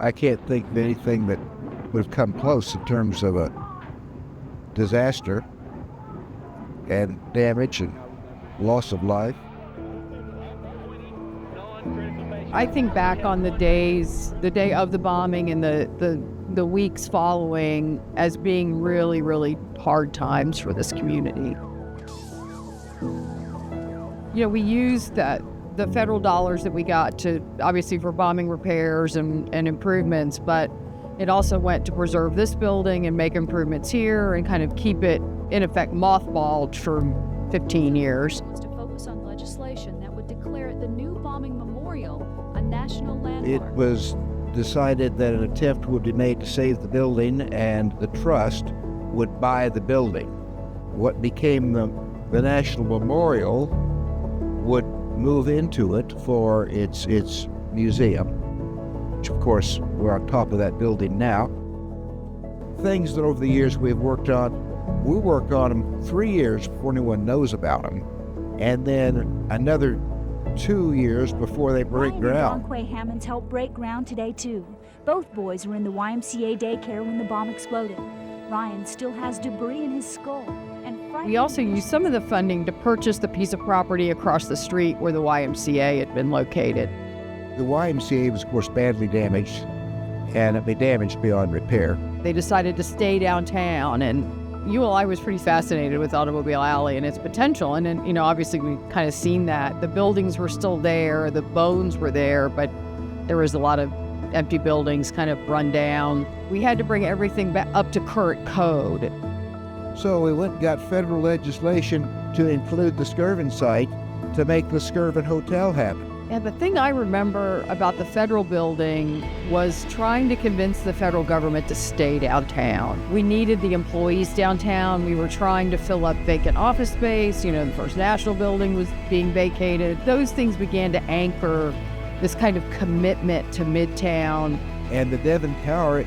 I can't think of anything that would have come close in terms of a disaster and damage and loss of life. I think back on the day of the bombing and the weeks following as being really, really hard times for this community. You know, we used the federal dollars that we got to, obviously for bombing repairs and improvements, but it also went to preserve this building and make improvements here and kind of keep it, in effect, mothballed for 15 years. To focus on legislation that would declare the new bombing memorial a national landmark. It was decided that an attempt would be made to save the building and the trust would buy the building. What became the National Memorial would move into it for its museum, which of course we're on top of that building now. Things that over the years we've worked on, we work on them 3 years before anyone knows about them, and then another 2 years before they break ground. Ryan and Donquay Hammonds helped break ground today too. Both boys were in the YMCA daycare when the bomb exploded. Ryan still has debris in his skull. We also used some of the funding to purchase the piece of property across the street where the YMCA had been located. The YMCA was, of course, badly damaged, and it been damaged beyond repair. They decided to stay downtown, and ULI was pretty fascinated with Automobile Alley and its potential. And then, obviously we kind of seen that. The buildings were still there, the bones were there, but there was a lot of empty buildings kind of run down. We had to bring everything back up to current code. So we went and got federal legislation to include the Skirvin site to make the Skirvin Hotel happen. And the thing I remember about the federal building was trying to convince the federal government to stay downtown. We needed the employees downtown. We were trying to fill up vacant office space. The First National building was being vacated. Those things began to anchor this kind of commitment to Midtown. And the Devon Tower,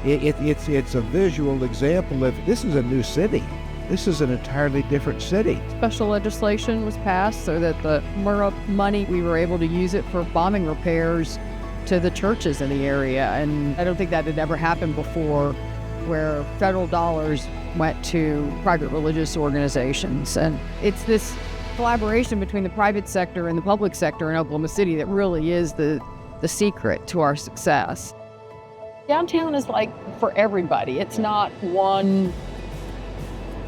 it's a visual example of this is a new city. This is an entirely different city. Special legislation was passed so that the MRRA money, we were able to use it for bombing repairs to the churches in the area. And I don't think that had ever happened before, where federal dollars went to private religious organizations. And it's this collaboration between the private sector and the public sector in Oklahoma City that really is the secret to our success. Downtown is like for everybody. It's not one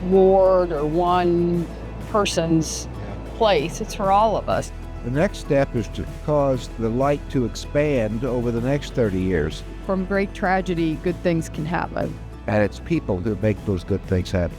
ward or one person's place. It's for all of us. The next step is to cause the light to expand over the next 30 years. From great tragedy, good things can happen. And it's people who make those good things happen.